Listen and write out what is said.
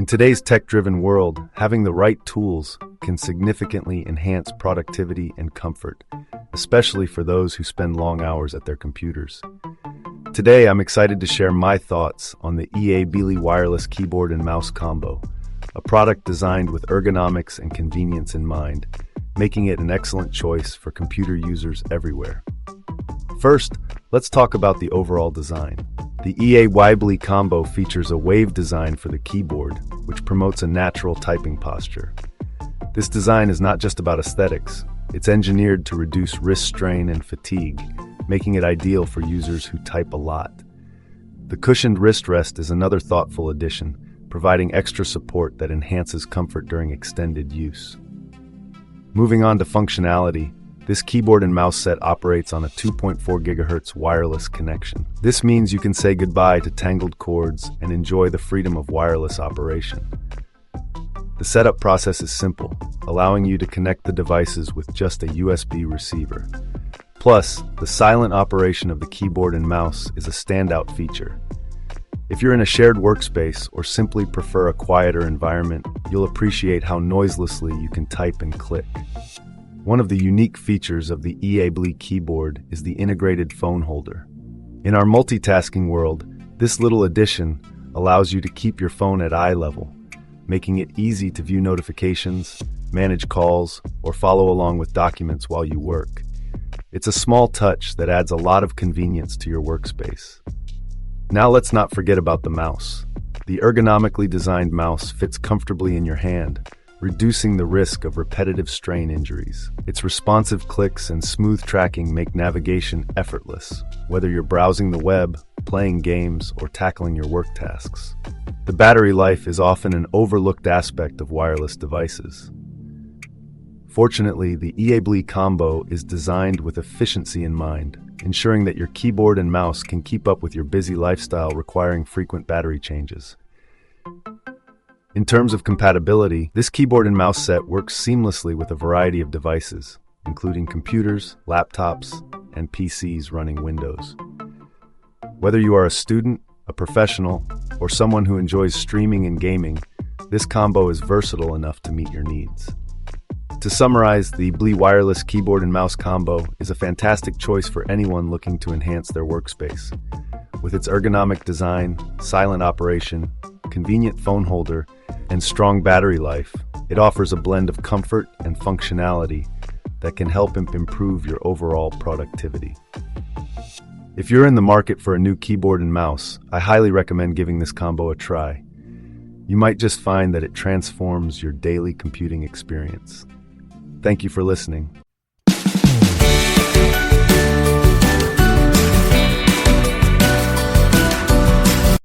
In today's tech-driven world, having the right tools can significantly enhance productivity and comfort, especially for those who spend long hours at their computers. Today, I'm excited to share my thoughts on the EAYBLLY wireless keyboard and mouse combo, a product designed with ergonomics and convenience in mind, making it an excellent choice for computer users everywhere. First, let's talk about the overall design. The EAYBLLY combo features a wave design for the keyboard, which promotes a natural typing posture. This design is not just about aesthetics, it's engineered to reduce wrist strain and fatigue, making it ideal for users who type a lot. The cushioned wrist rest is another thoughtful addition, providing extra support that enhances comfort during extended use. Moving on to functionality, this keyboard and mouse set operates on a 2.4 GHz wireless connection. This means you can say goodbye to tangled cords and enjoy the freedom of wireless operation. The setup process is simple, allowing you to connect the devices with just a USB receiver. Plus, the silent operation of the keyboard and mouse is a standout feature. If you're in a shared workspace or simply prefer a quieter environment, you'll appreciate how noiselessly you can type and click. One of the unique features of the EAYBLLY keyboard is the integrated phone holder. In our multitasking world, this little addition allows you to keep your phone at eye level, making it easy to view notifications, manage calls, or follow along with documents while you work. It's a small touch that adds a lot of convenience to your workspace. Now let's not forget about the mouse. The ergonomically designed mouse fits comfortably in your hand, reducing the risk of repetitive strain injuries. Its responsive clicks and smooth tracking make navigation effortless, whether you're browsing the web, playing games, or tackling your work tasks. The battery life is often an overlooked aspect of wireless devices. Fortunately, the EAYBLLY combo is designed with efficiency in mind, ensuring that your keyboard and mouse can keep up with your busy lifestyle requiring frequent battery changes. In terms of compatibility, this keyboard and mouse set works seamlessly with a variety of devices, including computers, laptops, and PCs running Windows. Whether you are a student, a professional, or someone who enjoys streaming and gaming, this combo is versatile enough to meet your needs. To summarize, the EAYBLLY wireless keyboard and mouse combo is a fantastic choice for anyone looking to enhance their workspace. With its ergonomic design, silent operation, convenient phone holder, and strong battery life, it offers a blend of comfort and functionality that can help improve your overall productivity. If you're in the market for a new keyboard and mouse, I highly recommend giving this combo a try. You might just find that it transforms your daily computing experience. Thank you for listening.